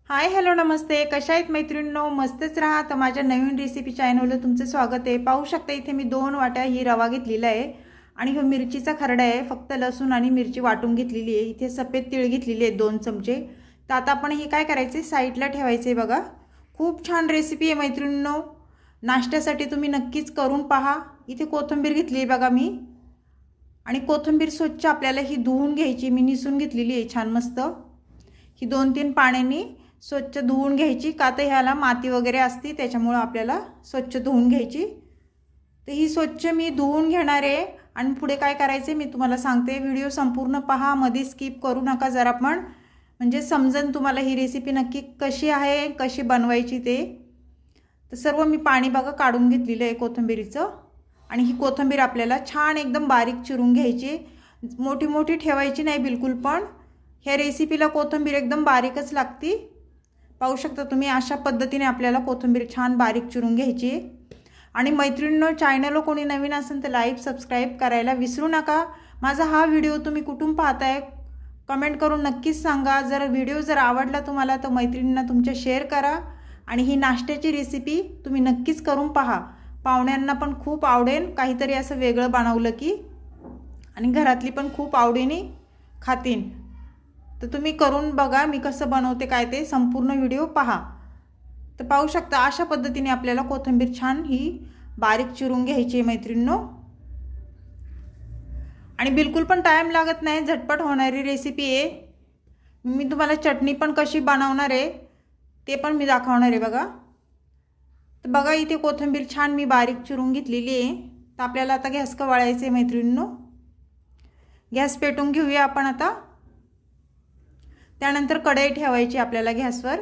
Hi hello नमस्ते, कशा आहेत मैत्रिणींनो? मस्तच राहा. तर माझ्या नवीन रेसिपी चॅनलवर तुमचं स्वागत आहे. पाहू शकता इथे मी 2 वाट्या ही रवा घेतलेला आहे आणि हा मिरचीचा खरडा आहे. फक्त लसूण आणि मिरची वाटून घेतलेली आहे. इथे सफेद तीळ घेतलेले आहेत 2 चमचे. तर आता आपण हे काय करायचे, साईडला ठेवायचे. बघा, खूप छान रेसिपी आहे मैत्रिणींनो. नाश्त्यासाठी तुम्ही नक्कीच करून पहा. इथे कोथिंबीर घेतली आहे बघा मी, आणि कोथिंबीर स्वच्छ आपल्याला ही धुवून घ्यायची. मी निसून घेतलेली आहे छान मस्त. ही 2-3 पाण्याने स्वच्छ धुवून घ्यायची, का तर ह्याला माती वगैरे असते, त्याच्यामुळे आपल्याला स्वच्छ धुवून घ्यायची. तर ही स्वच्छ मी धुवून घेणार आहे. आणि पुढे काय करायचे मी तुम्हाला सांगते. व्हिडिओ संपूर्ण पहा, मध्ये स्किप करू नका जरा पण, म्हणजे समजेल तुम्हाला ही रेसिपी नक्की कशी आहे, कशी बनवायची ते. तर सर्व मी पाणी बघा काढून घेतलेलं आहे कोथिंबीरीचं. आणि ही कोथिंबीर आपल्याला छान एकदम बारीक चिरून घ्यायची. मोठी मोठी ठेवायची नाही बिलकुल पण. ह्या रेसिपीला कोथिंबीर एकदम बारीकच लागते. पाहू शकता तुम्ही, अशा पद्धतीने आपल्याला कोथिंबीर छान बारीक चिरून घ्यायची. आणि मैत्रिणींनो, चॅनलला कोणी नवीन असेल तर लाईक सबस्क्राईब करायला विसरू नका. माझा हा व्हिडिओ तुम्ही कुठून पाहताय कमेंट करून नक्कीच सांगा. जर व्हिडिओ आवडला तुम्हाला तर मैत्रिणींना तुमच्या शेअर करा. आणि ही नाश्त्याची रेसिपी तुम्ही नक्कीच करून पहा. पाहुण्यांना पण खूप आवडेल काहीतरी असं वेगळं बनवलं की, आणि घरातली पण खूप आवडीने खातील. तर तुम्ही करून बघा मी कसं बनवते काय ते, संपूर्ण व्हिडिओ पहा. तर पाहू शकता अशा पद्धतीने आपल्याला कोथिंबीर छान ही बारीक चिरून घ्यायची मैत्रिणींनो. आणि बिलकुल पण टाइम लागत नाही, झटपट होणारी रेसिपी आहे. मी तुम्हाला चटणी पण कशी बनवणार आहे ते पण मी दाखवणार आहे बघा. तर बघा इथे कोथिंबीर छान मी बारीक चिरून घेतलेली आहे. तर आपल्याला आता गॅस का वाढायचं आहे मैत्रिणींनो. गॅस पेटून घेऊया आपण आता. त्यानंतर कढई ठेवायची आपल्याला गॅसवर.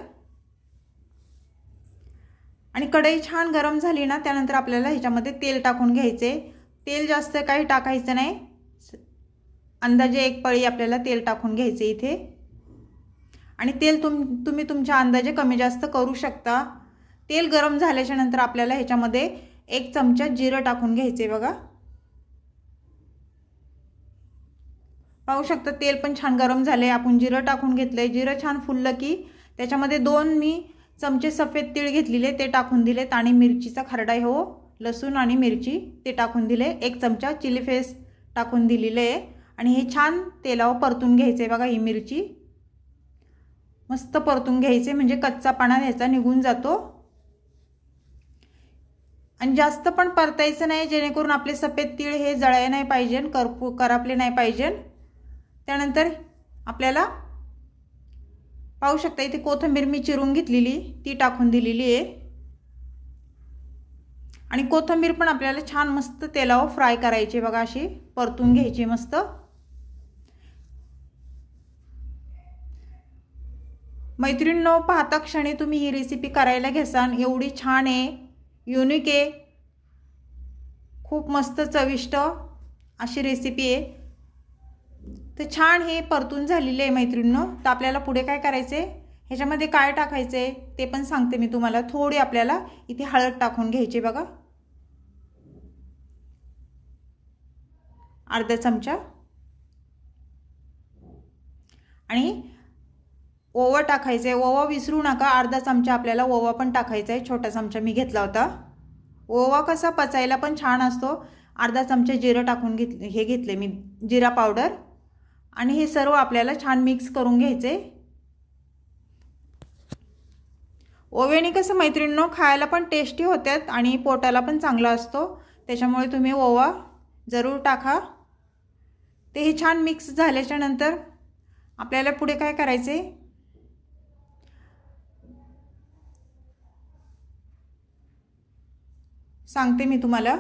आणि कढई छान गरम झाली ना, त्यानंतर आपल्याला ह्याच्यामध्ये तेल टाकून घ्यायचे. तेल जास्त काही टाकायचं नाही, अंदाजे 1 पळी आपल्याला तेल टाकून घ्यायचे इथे. आणि तेल तुम्ही तुमच्या अंदाजे कमी जास्त करू शकता. तेल गरम झाल्याच्या नंतर आपल्याला ह्याच्यामध्ये 1 चमचा जिरं टाकून घ्यायचे बघा. पाहू शकता तेल पण छान गरम झाले. आपण जिरं टाकून घेतलंय. जिरं छान फुललं की त्याच्यामध्ये 2 मी चमचे सफेद तीळ घेतलेले ते टाकून दिलेत. आणि मिरचीचा खरडा हो, लसूण आणि मिरची ते टाकून दिले. 1 चमचा चिली फ्लेक्स टाकून दिलेले आहे. आणि हे छान तेलावर परतून घ्यायचे बघा. ही मिरची मस्त परतून घ्यायचे, म्हणजे कच्चापणा ह्याचा निघून जातो. आणि जास्त पण परतायचं नाही, जेणेकरून आपले सफेद तीळ हे जळायला नाही पाहिजे, करपले नाही पाहिजे. त्यानंतर आपल्याला पाहू शकता इथे कोथिंबीर मी चिरून घेतलेली ती टाकून दिलेली आहे. आणि कोथिंबीर पण आपल्याला छान मस्त तेलावर फ्राय करायची बघा, अशी परतून घ्यायची मस्त. मैत्रिणींनो, पाहता क्षणी तुम्ही ही रेसिपी करायला घ्याल. एवढी छान आहे, युनिक आहे, खूप मस्त चविष्ट अशी रेसिपी आहे. तर छान हे परतून झालेले आहे मैत्रिणींनो. तर आपल्याला पुढे काय करायचे, ह्याच्यामध्ये काय टाकायचे ते पण सांगते मी तुम्हाला. थोडी आपल्याला इथे हळद टाकून घ्यायची बघा, अर्धा चमचा. आणि ओवा टाकायचा आहे. ओवा विसरू नका, अर्धा चमचा आपल्याला ओवा पण टाकायचा आहे. छोटा चमचा मी घेतला होता. ओवा कसा पचायला पण छान असतो. अर्धा चमचा जिरं टाकून घेतले मी, जिरा पावडर. आणि हे सर्व आपल्याला छान मिक्स करून घ्यायचे. ओव्याने कसं मैत्रिणींनो खायला पण टेस्टी होतात आणि पोटाला पण चांगला असतो, त्याच्यामुळे तुम्ही ओवा जरूर टाका. ते हे छान मिक्स झाल्याच्या नंतर आपल्याला पुढे काय करायचे, सांगते मी तुम्हाला.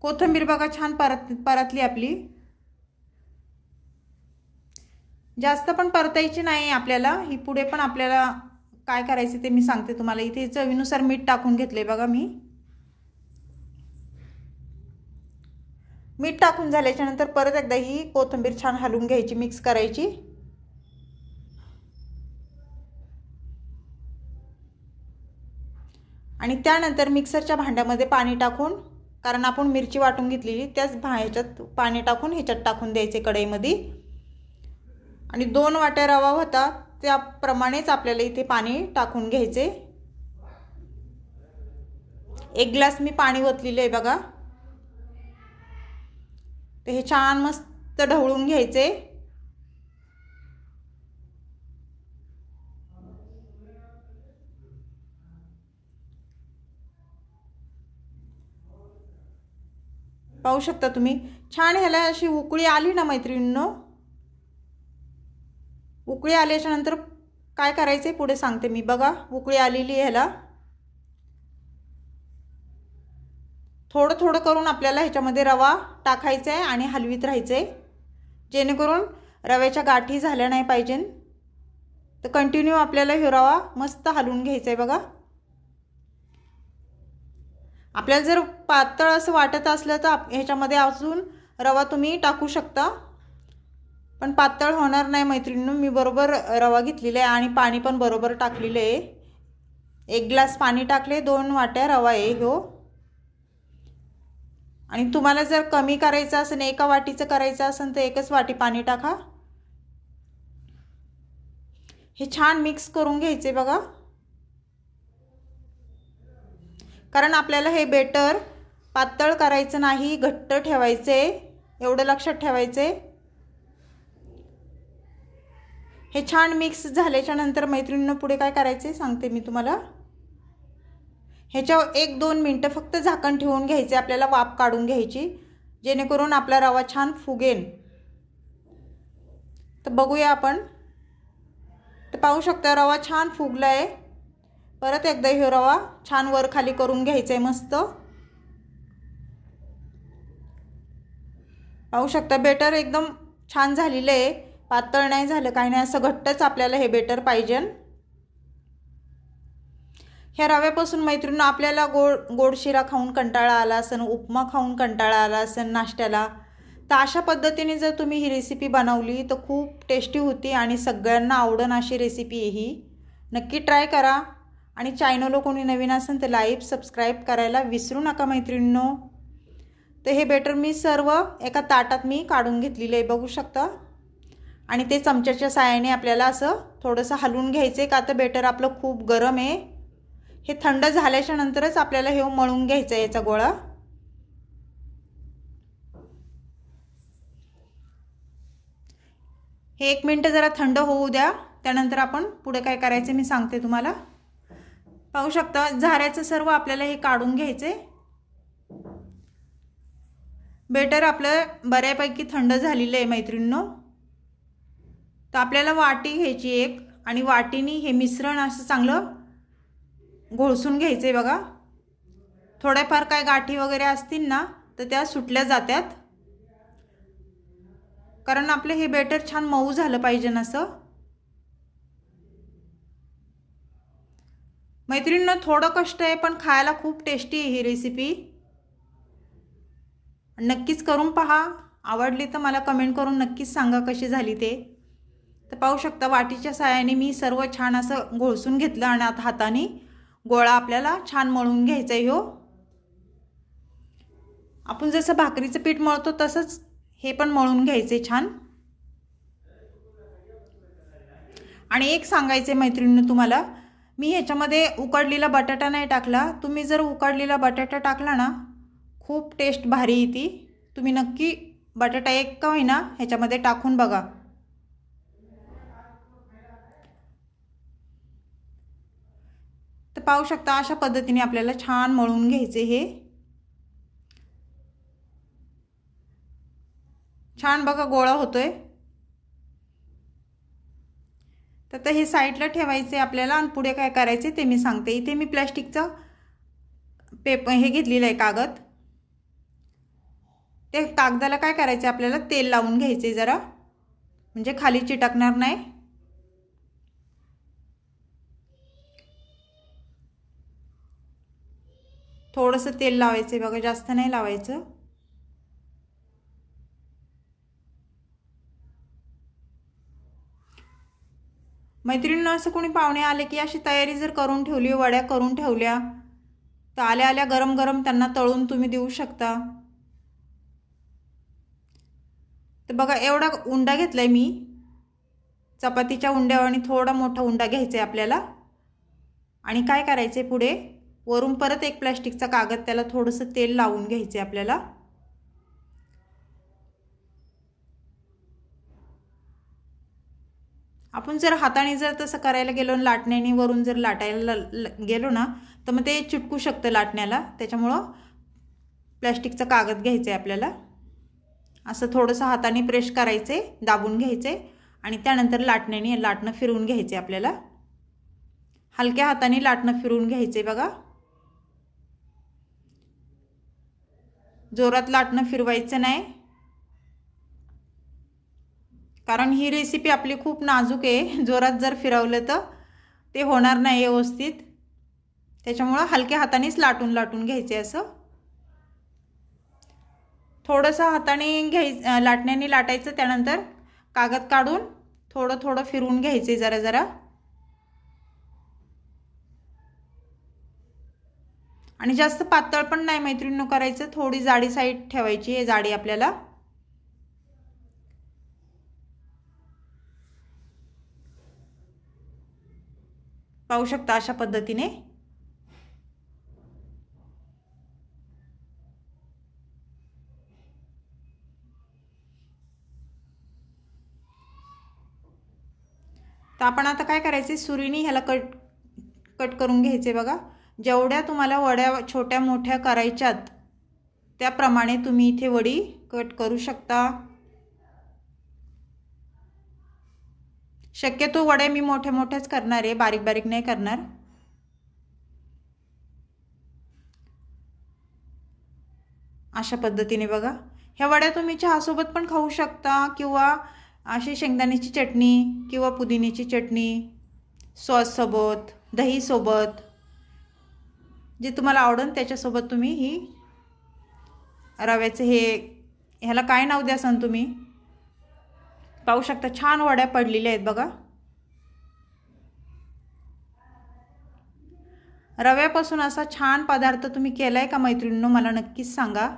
कोथिंबीर बघा छान परतली आपली. जास्त पण परतायची नाही आपल्याला ही. पुढे पण आपल्याला काय करायचे ते मी सांगते तुम्हाला. इथे चवीनुसार मीठ टाकून घेतले बघा मी. मीठ टाकून झाल्याच्या नंतर परत एकदा ही कोथिंबीर छान हलवून घ्यायची, मिक्स करायची. आणि त्यानंतर मिक्सरच्या भांड्यामध्ये पाणी टाकून, कारण आपण मिरची वाटून घेतलेली त्याच ह्याच्यात पाणी टाकून ह्याच्यात टाकून द्यायचे कढईमध्ये. आणि 2 वाट्या रवा होता त्याप्रमाणेच आपल्याला इथे पाणी टाकून घ्यायचे। 1 ग्लास मी पाणी ओतलेलं आहे बघा। तर हे छान मस्त ढवळून घ्यायचे। पाहू शकता तुम्ही, छान ह्याला अशी उकळी आली ना मैत्रिणींनो, उकळी आल्याच्या नंतर काय करायचे पुढे सांगते मी। बघा उकळी आलेली आहे ह्याला। थोडं थोडं करून आपल्याला ह्याच्यामध्ये रवा टाकायचा आहे आणि हलवीत राहायचे, जेणेकरून रव्याच्या गाठी झाल्या नाही पाहिजे। तर कंटिन्यू आपल्याला हे रवा मस्त हलवून घ्यायचा आहे बघा। आपल्याला जर पातळ असं वाटत असलं तर ह्याच्यामध्ये अजून रवा तुम्ही टाकू शकता, पण पातळ होणार नाही मैत्रिणींनो। मी बरोबर रवा घेतलेला आहे आणि पाणी पण बरोबर टाकलेलं आहे। 1 ग्लास पाणी टाकले, 2 वाट्या रवा आहे हो। आणि तुम्हाला जर कमी करायचं असेल, 1 वाटीचं करायचं असेल तर 1च वाटी पाणी टाका। हे छान मिक्स करून घ्यायचे बघा, कारण आपल्याला हे बेटर पातळ करायचं नाही, घट्ट ठेवायचे, एवढं लक्षात ठेवायचे। हे छान मिक्स झाल्याच्या नंतर मैत्रिणींनो पुढे काय करायचे सांगते मी तुम्हाला। ह्याच्यावर 1-2 मिनिटं फक्त झाकण ठेवून घ्यायचे, आपल्याला वाफ काढून घ्यायची, जेणेकरून आपला रवा छान फुगेल। तर बघूया आपण। तर पाहू शकता रवा छान फुगला आहे। परत एकदा हे रवा छान वर खाली करून घ्यायचा आहे मस्त। पाहू शकता बेटर एकदम छान झालेलं आहे, पातळ नाही झालं, काही नाही, असं घट्टच आपल्याला हे बेटर पाहिजे। ह्या रव्यापासून मैत्रिणींनो आपल्याला गोड शिरा खाऊन कंटाळा आला असेल, उपमा खाऊन कंटाळा आला असेल नाश्त्याला, तर अशा पद्धतीने जर तुम्ही ही रेसिपी बनवली तर खूप टेस्टी होती आणि सगळ्यांना आवडन अशी रेसिपी आहे ही। नक्की ट्राय करा आणि चॅनलला कोणी नवीन असेल तर लाईक सबस्क्राईब करायला विसरू नका मैत्रिणींनो। तर हे बेटर मी सर्व एका ताटात मी काढून घेतलेले आहे बघू शकता, आणि ते चमच्याच्या साहाय्याने आपल्याला असं थोडंसं हलवून घ्यायचे, का तर बेटर आपलं खूप गरम आहे। हे थंड झाल्याच्या नंतरच आपल्याला हे मळून घ्यायचं आहे याचा गोळा। हे 1 मिनिट जरा थंड होऊ द्या, त्यानंतर आपण पुढे काय करायचं मी सांगते तुम्हाला। पाहू शकता झाऱ्याचं सर्व आपल्याला हे काढून घ्यायचे। बेटर आपलं बऱ्यापैकी थंड झालेलं आहे मैत्रिणींनो। तर आपल्याला वाटी घ्यायची एक, आणि वाटीने हे मिश्रण असं चांगलं घोळसून घ्यायचे बघा। थोड्याफार काय गाठी वगैरे असतील ना तर त्या सुटल्या जातात, कारण आपले हे बेटर छान मऊ झालं पाहिजे असं। मैत्रिणींनो थोडं कष्ट आहे पण खायला खूप टेस्टी आहे ही रेसिपी, नक्कीच करून पहा। आवडली तर मला कमेंट करून नक्कीच सांगा कशी झाली ते। तर पाहू शकता वाटीच्या साहाय्याने मी सर्व छान असं घोळसून घेतलं आणि आता हाताने गोळा आपल्याला छान मळून घ्यायचा आहे हो। आपण जसं भाकरीचं पीठ मळतो तसंच हे पण मळून घ्यायचे छान। आणि एक सांगायचे मैत्रिणींनो तुम्हाला, मी ह्याच्यामध्ये उकडलेला बटाटा नाही टाकला। तुम्ही जर उकडलेला बटाटा टाकला ना खूप टेस्ट भारी येते। तुम्ही नक्की बटाटा एक का होईना ह्याच्यामध्ये टाकून बघा। तर पाहू शकता अशा पद्धतीने आपल्याला छान मळून घ्यायचे हे। छान बघा गोळा होतोय। तर हे साईडला ठेवायचे आपल्याला, आणि पुढे काय करायचे ते मी सांगते। इथे मी प्लास्टिकचा पेपर हे घेतलेलं आहे कागद, ते कागदाला काय करायचे आपल्याला तेल लावून घ्यायचे जरा, म्हणजे खाली चिटकणार नाही। थोडंसं तेल लावायचे बघा, जास्त नाही लावायचं। मैत्रिणींना असं कोणी पाहुणे आले की अशी तयारी जर करून ठेवली, वड्या करून ठेवल्या, तर आल्या आल्या गरम गरम त्यांना तळून तुम्ही देऊ शकता। तर बघा एवढा उंडा घेतलाय मी, चपातीच्या उंड्यावानी थोडा मोठा उंडा घ्यायचा आहे आपल्याला. आणि काय करायचं आहे पुढे, वरून परत एक प्लास्टिकचा कागद त्याला थोडंसं तेल लावून घ्यायचं आहे आपल्याला. आपण जर हाताने जर तसं करायला गेलो, लाटण्याने वरून जर लाटायला गेलो ना, तर मग ते चिटकू शकतं लाटण्याला. त्याच्यामुळं प्लास्टिकचा कागद घ्यायचा आहे आपल्याला. असं थोडंसं हाताने प्रेस करायचे, दाबून घ्यायचे आणि त्यानंतर लाटण्याने लाटणं फिरवून घ्यायचे आपल्याला. हलक्या हाताने लाटणं फिरवून घ्यायचे बघा. जोरात लाटणं फिरवायचं नाही, कारण ही रेसिपी आपली खूप नाजूक आहे. जोरात जर फिरवलं तर ते होणार नाही व्यवस्थित. त्याच्यामुळं हलक्या हातानेच लाटून घ्यायचे. असं थोडंसं हाताने लाटण्याने लाटायचं. त्यानंतर कागद काढून थोडं थोडं फिरवून घ्यायचे जरा जरा. आणि जास्त पातळ पण नाही मैत्रिणींनो करायचं, थोडी जाडी साईड ठेवायची आहे, जाडी आपल्याला. पाहू शकता अशा पद्धतीने. तर आपण आता काय करायचे, सुरीने ह्याला कट करून घ्यायचे बघा. जेवढ्या तुम्हाला वड्या छोट्या मोठ्या करायच्यात त्याप्रमाणे तुम्ही इथे वडी कट करू शकता. शक्यतो वड्या मी मोठ्या मोठ्याच करणार आहे, बारीक बारीक नाही करणार. अशा पद्धतीने बघा. ह्या वड्या तुम्ही चहासोबत पण खाऊ शकता, किंवा अशी शेंगदाण्याची चटणी किंवा पुदिन्याची चटणी सॉससोबत, दहीसोबत, जे तुम्हाला आवडेल त्याच्यासोबत तुम्ही ही रव्याचे ह्याला काय नाव द्यासन तुम्ही. पाहू शकता छान वड्या पडलेल्या आहेत बघा. रव्यापासून असा छान पदार्थ तुम्ही केलाय का मैत्रिणींनो, मला नक्कीच सांगा.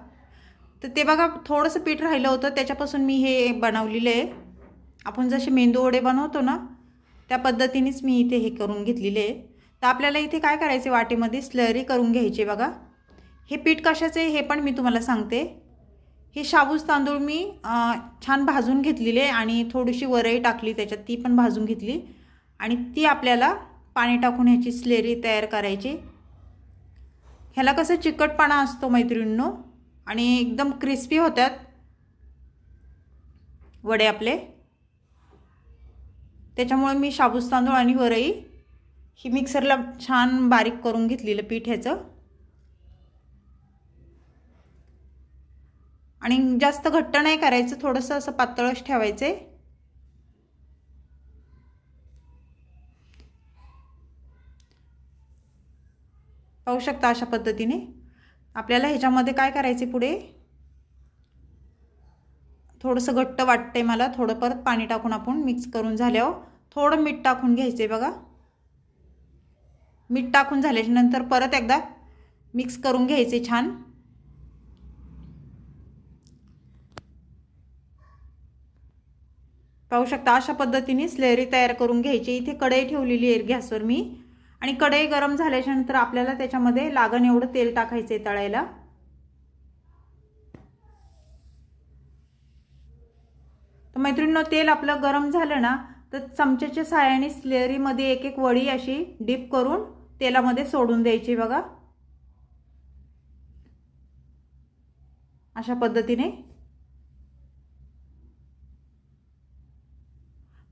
तर ते बघा थोडंसं पीठ राहिलं होतं, त्याच्यापासून मी हे बनवलेलं आहे. आपण जसे मेंदू वडे बनवतो ना, त्या पद्धतीनेच मी इथे हे करून घेतलेले आहे. तर आपल्याला इथे काय करायचे, वाटीमध्ये स्लरी करून घ्यायचे बघा. हे पीठ कशाचे हे पण मी तुम्हाला सांगते. हे शाबूस तांदूळ मी छान भाजून घेतलेले आणि थोडीशी वरई टाकली त्याच्यात, ती पण भाजून घेतली. आणि ती आपल्याला पाणी टाकून ह्याची स्लरी तयार करायची. ह्याला कसं चिकटपणा असतो मैत्रिणींनो, आणि एकदम क्रिस्पी होतात वडे आपले. त्याच्यामुळे मी शाबूस तांदूळ आणि वरई ही मिक्सरला छान बारीक करून घेतलेलं पीठ ह्याचं. आणि जास्त घट्ट नाही करायचं, थोडंसं असं पातळच ठेवायचं. पाहू शकता अशा पद्धतीने. आपल्याला ह्याच्यामध्ये काय करायचे, पुढे थोडंसं घट्ट वाटतंय मला, थोडं परत पाणी टाकून आपण मिक्स करून झाल्यावर थोडं मीठ टाकून घ्यायचे बघा. मीठ टाकून झाल्याच्या नंतर परत एकदा मिक्स करून घ्यायचे छान. पाहू शकता अशा पद्धतीने स्लरी तयार करून घ्यायची. इथे कढई ठेवलेली आहे गॅसवर मी, आणि कढई गरम झाल्याच्या नंतर आपल्याला त्याच्यामध्ये लागण एवढं तेल टाकायचे तळायला. तर मैत्रिणींनो तेल आपलं गरम झालं ना, तर चमच्याच्या साहाय्याने स्लरीमध्ये एक एक वडी अशी डीप करून तेलामध्ये सोडून द्यायची बघा. अशा पद्धतीने.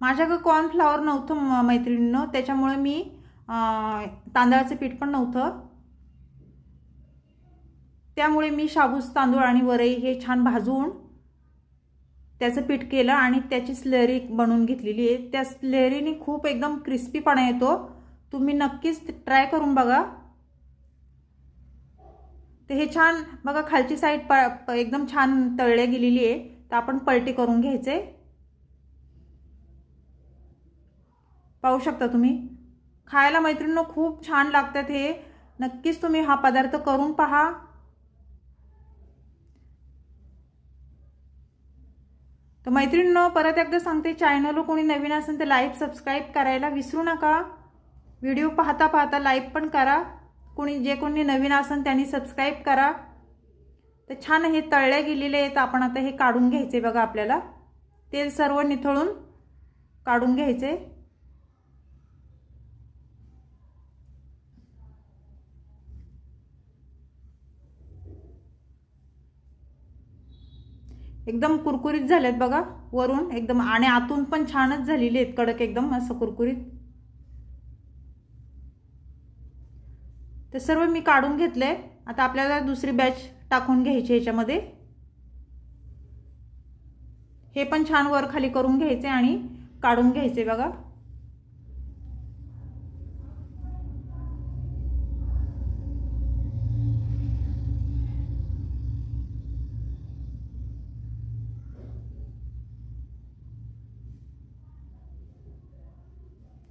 माझ्याकडे कॉर्नफ्लॉवर नव्हतं मैत्रिणींनो, त्याच्यामुळे मी तांदळाचं पीठ पण नव्हतं, त्यामुळे मी शाबूस तांदूळ आणि वरई हे छान भाजून त्याचं पीठ केलं आणि त्याची स्लरी बनवून घेतलेली आहे. त्या स्लरीने खूप एकदम क्रिस्पीपणा येतो. तुम्ही नक्कीच ट्राय करून बघा. तर हे छान बघा, खालची साईड एकदम छान तळल्या गेलेली आहे. तर आपण पलटी करून घ्यायचे. पाहू शकता तुम्ही. खायला मैत्रिणींनो खूप छान लागतात हे. नक्कीच तुम्ही हा पदार्थ करून पहा. तर मैत्रिणींनो, परत एकदा सांगते, चॅनलवर कोणी नवीन असेल तर लाईक सबस्क्राईब करायला विसरू नका. व्हिडिओ पाहता पाहता लाईक पण करा. कोणी नवीन असेल त्यांनी सबस्क्राईब करा. तर छान हे तळले गेलेले आहेत. आपण आता हे काढून घ्यायचे बघा. आपल्याला तेल सर्व निथळून काढून घ्यायचे. एकदम कुरकुरीत झालेत बघा. वरून एकदम आणि आतून पण छानच झालेले आहेत, कडक एकदम असं कुरकुरीत. ते सर्व मी काढून घेतले. आता आपल्याला दुसरी बॅच टाकून घ्यायची याच्यामध्ये. हे पण छान वर खाली करून घ्यायचे आणि काढून घ्यायचे बघा.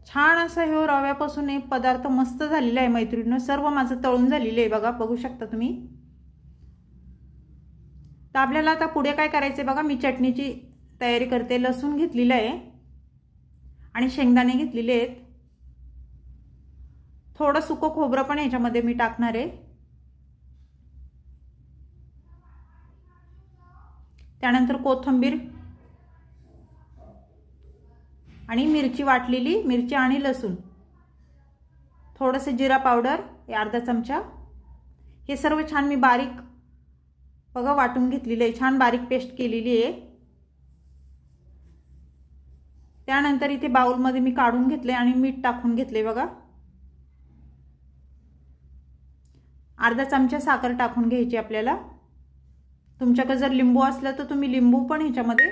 छान असं हे रव्यापासून एक पदार्थ मस्त झालेला आहे मैत्रिणींनो. सर्व माझं तळून झालेलं आहे बघा, बघू शकता तुम्ही. तर आपल्याला आता पुढे काय करायचे बघा. मी चटणीची तयारी करते. लसूण घेतलेला आहे आणि शेंगदाणे घेतलेले आहेत. थोडं सुकं खोबरं पण याच्यामध्ये मी टाकणार आहे. त्यानंतर कोथिंबीर आणि मिरची वाटलेली, मिरची आणि लसूण, थोडंसं जिरा पावडर अर्धा चमचा. हे सर्व छान मी बारीक बघा वाटून घेतलेले आहे. छान बारीक पेस्ट केलेली आहे. त्यानंतर इथे बाउलमध्ये मी काढून घेतले आणि मीठ टाकून घेतले बघा. अर्धा चमचा साखर टाकून घ्यायची आपल्याला. तुमच्याकडे जर लिंबू असलं तर तुम्ही लिंबू पण ह्याच्यामध्ये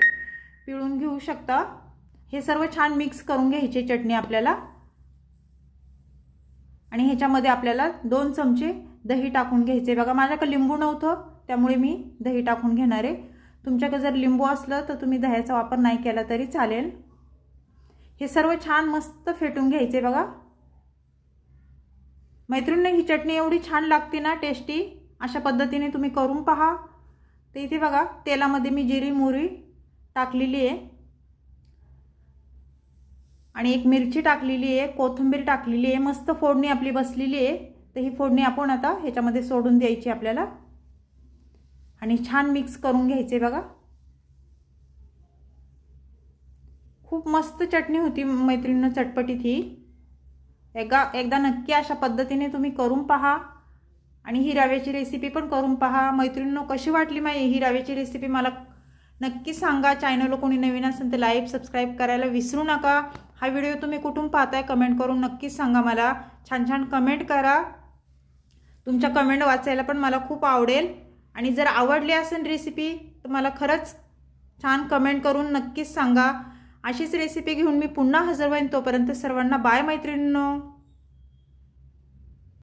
पिळून घेऊ शकता. हे सर्व छान मिक्स करून घ्यायचे चटणी आपल्याला. आणि ह्याच्यामध्ये आपल्याला 2 चमचे दही टाकून घ्यायचे बघा. माझ्याकडे लिंबू नव्हतं त्यामुळे मी दही टाकून घेणार आहे. तुमच्याकडे जर लिंबू असलं तर तुम्ही दह्याचा वापर नाही केला तरी चालेल. हे सर्व छान मस्त फेटून घ्यायचे बघा. मैत्रिणींनो, ही चटणी एवढी छान लागते ना, टेस्टी. अशा पद्धतीने तुम्ही करून पहा. तर इथे बघा तेलामध्ये मी जिरी मोहरी टाकलेली आहे आणि एक मिरची टाकलेली आहे, कोथिंबीर टाकलेली आहे. मस्त फोडणी आपली बसलेली आहे. तर ही फोडणी आपण आता ह्याच्यामध्ये सोडून द्यायची आपल्याला आणि छान मिक्स करून घ्यायचे बघा. खूप मस्त चटणी होती मैत्रिणींनो, चटपटीत ही. एकदा नक्की अशा पद्धतीने तुम्ही करून पहा आणि ही रव्याची रेसिपी पण करून पहा. मैत्रिणींनो, कशी वाटली माझी ही रव्याची रेसिपी मला नक्की सांगा. चॅनलला कोणी नवीन असेल तर लाईक सबस्क्राईब करायला विसरू नका. हा व्हिडिओ तुम्ही कुठून पाहताय कमेंट करून नक्कीच सांगा मला. छान छान कमेंट करा. तुमच्या कमेंट वाचायला पण मला खूप आवडेल. आणि जर आवडली असेल रेसिपी तर मला खरंच छान कमेंट करून नक्कीच सांगा. अशीच रेसिपी घेऊन मी पुन्हा हजर होईन. तोपर्यंत सर्वांना बाय मैत्रिणींनो.